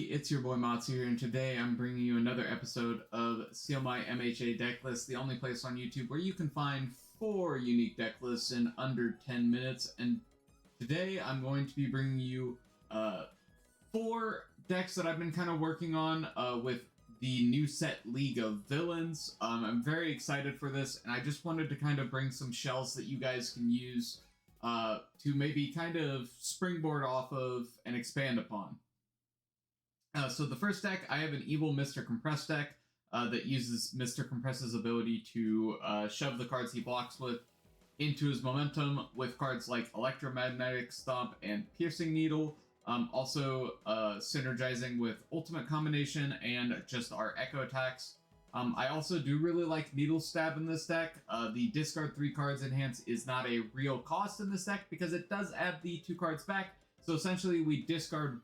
it's your boy Matsu here, and today I'm bringing you another episode of SMMHA MHA deck list, the only place on YouTube where you can find 4 unique deck lists in under 10 minutes. And today I'm going to be bringing you 4 decks that I've been kind of working on with the new set League of Villains. I'm very excited for this, and I just wanted to kind of bring some shells that you guys can use to maybe kind of springboard off of and expand upon. So the first deck, I have an Evil Mr. Compress deck that uses Mr. Compress's ability to shove the cards he blocks with into his momentum with cards like Electromagnetic Stomp and Piercing Needle, also synergizing with Ultimate Combination and just our Echo attacks. I also do really like Needle Stab in this deck. The discard 3 cards enhance is not a real cost in this deck because it does add the 2 cards back. So essentially we discard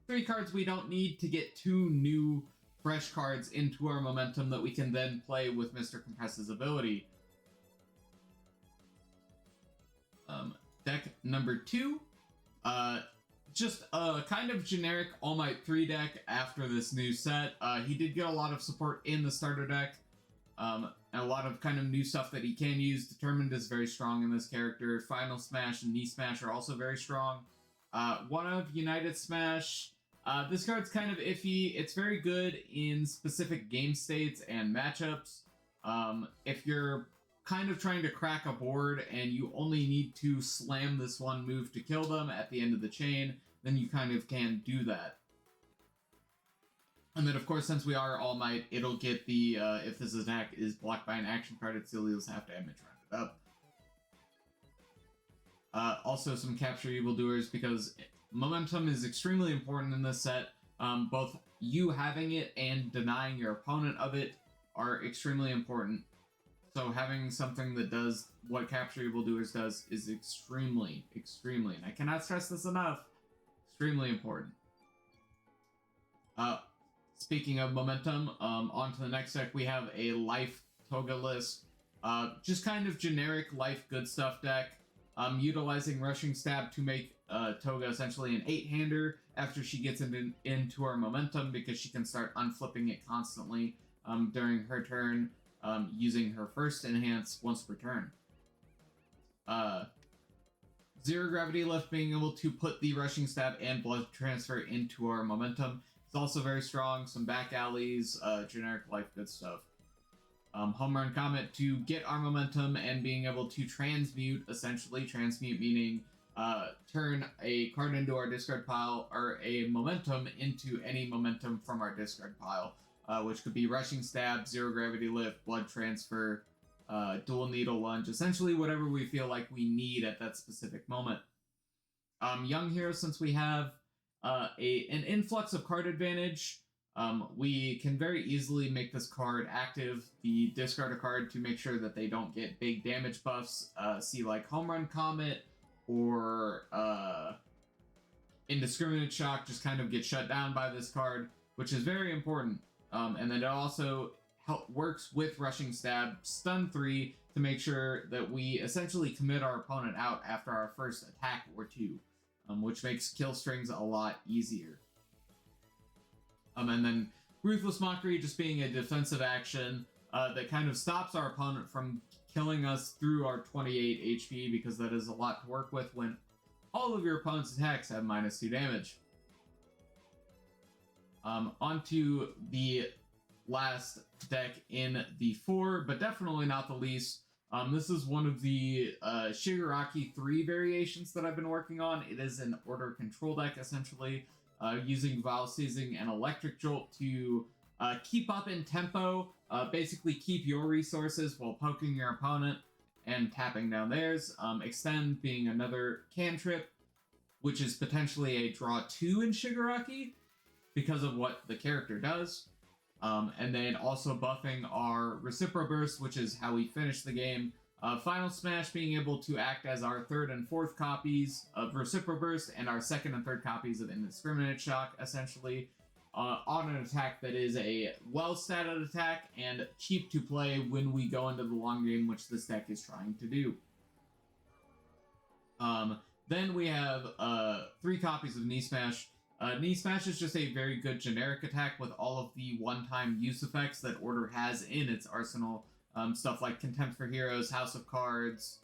3 cards we don't need to get 2 new fresh cards into our momentum that we can then play with Mr. Compress's ability. Deck number 2, just a kind of generic All Might 3 deck after this new set. He did get a lot of support in the starter deck, and a lot of kind of new stuff that he can use. Determined is very strong in this character. Final Smash and Knee Smash are also very strong. One of United Smash, this card's kind of iffy. It's very good in specific game states and matchups. If you're kind of trying to crack a board and you only need to slam this one move to kill them at the end of the chain, then you kind of can do that. And then of course, since we are All Might, it'll get the, if this attack is blocked by an action card, it still deals half damage rounded up. Also some Capture Evildoers, because momentum is extremely important in this set. Both you having it and denying your opponent of it are extremely important. So having something that does what Capture Evildoers does is extremely, and I cannot stress this enough, extremely important. Speaking of momentum, on to the next deck, we have a Life Toga list. Just kind of generic Life good stuff deck. Utilizing Rushing Stab to make Toga essentially an 8-hander after she gets into her momentum, because she can start unflipping it constantly during her turn, using her first enhance once per turn. Zero Gravity Lift, being able to put the Rushing Stab and Blood Transfer into our momentum. It's also very strong. Some back alleys, generic Life good stuff. Home Run Comet to get our momentum and being able to transmute, essentially. Transmute meaning turn a card into our discard pile, or a momentum into any momentum from our discard pile, which could be Rushing Stab, Zero Gravity Lift, Blood Transfer, Dual Needle Lunge, essentially whatever we feel like we need at that specific moment. Young Hero, since we have an influx of card advantage, we can very easily make this card active. The discard a card to make sure that they don't get big damage buffs. See like Home Run Comet or Indiscriminate Shock just kind of get shut down by this card, which is very important. And then it also works with Rushing Stab, Stun 3, to make sure that we essentially commit our opponent out after our first attack or 2, which makes kill strings a lot easier. And then Ruthless Mockery just being a defensive action that kind of stops our opponent from killing us through our 28 HP, because that is a lot to work with when all of your opponent's attacks have -2 damage. Onto the last deck in the 4, but definitely not the least. This is one of the Shigaraki 3 variations that I've been working on. It is an order control deck, essentially, using Vile Seizing and Electric Jolt to keep up in tempo, basically keep your resources while poking your opponent and tapping down theirs. Extend being another cantrip, which is potentially a draw 2 in Shigaraki, because of what the character does. And then also buffing our Recipro Burst, which is how we finish the game. Final Smash being able to act as our 3rd and 4th copies of Recipro Burst and our 2nd and 3rd copies of Indiscriminate Shock, essentially, on an attack that is a well-statted attack and cheap to play when we go into the long game, which this deck is trying to do. Then we have 3 copies of Knee Smash. Knee Smash is just a very good generic attack with all of the one-time use effects that Order has in its arsenal. Stuff like Contempt for Heroes, House of Cards,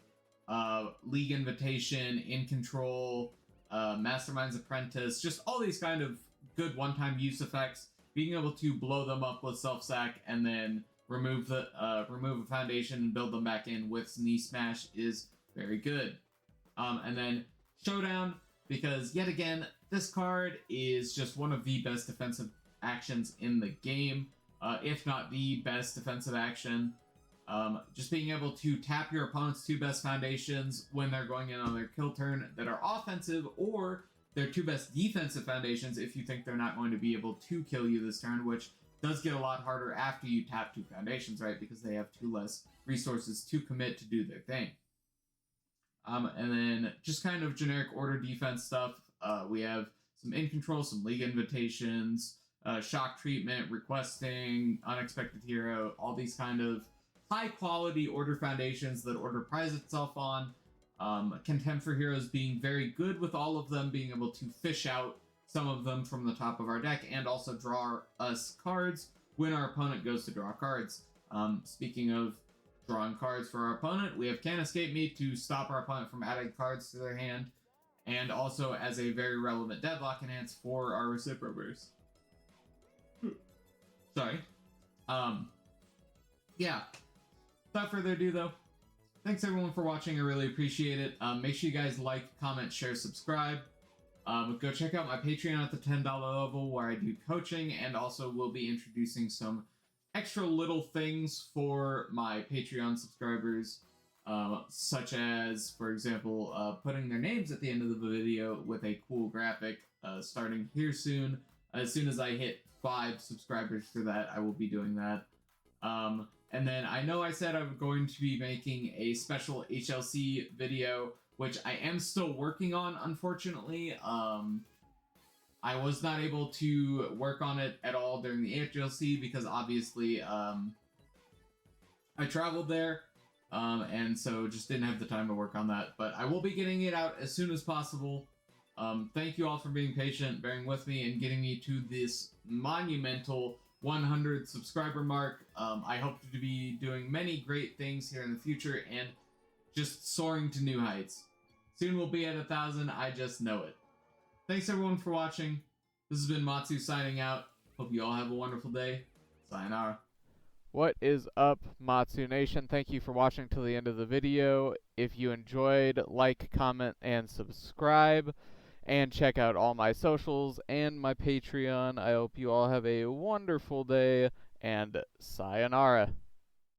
League Invitation, In Control, Mastermind's Apprentice, just all these kind of good one-time use effects. Being able to blow them up with Self-Sack and then remove a foundation and build them back in with Knee Smash is very good. And then Showdown, because yet again, this card is just one of the best defensive actions in the game, if not the best defensive action. Just being able to tap your opponent's 2 best foundations when they're going in on their kill turn that are offensive, or their 2 best defensive foundations if you think they're not going to be able to kill you this turn, which does get a lot harder after you tap 2 foundations, right? Because they have 2 less resources to commit to do their thing. And then just kind of generic Order defense stuff. We have some In Control, some League Invitations, Shock Treatment, Requesting, Unexpected Hero, all these kind of high-quality Order foundations that Order prides itself on. Contempt for Heroes being very good with all of them, being able to fish out some of them from the top of our deck and also draw us cards when our opponent goes to draw cards. Speaking of drawing cards for our opponent, we have Can't Escape Me to stop our opponent from adding cards to their hand, and also as a very relevant deadlock enhance for our Reciprobers. Sorry. Yeah. Without further ado, though, thanks everyone for watching. I really appreciate it. Make sure you guys like, comment, share, subscribe. Go check out my Patreon at the $10 level where I do coaching, and also will be introducing some extra little things for my Patreon subscribers, such as, for example, putting their names at the end of the video with a cool graphic, starting here soon. As soon as I hit 5 subscribers for that, I will be doing that. And then I know I said I'm going to be making a special HLC video, which I am still working on, unfortunately. I was not able to work on it at all during the HLC because obviously I traveled there, and so just didn't have the time to work on that. But I will be getting it out as soon as possible. Thank you all for being patient, bearing with me, and getting me to this monumental 100 subscriber mark. I hope to be doing many great things here in the future and just soaring to new heights. Soon we'll be at 1,000, I just know it. Thanks everyone for watching. This has been Matsu signing out. Hope you all have a wonderful day. Sayonara. What is up, Matsu Nation? Thank you for watching till the end of the video. If you enjoyed, like, comment, and subscribe. And check out all my socials and my Patreon. I hope you all have a wonderful day, and sayonara.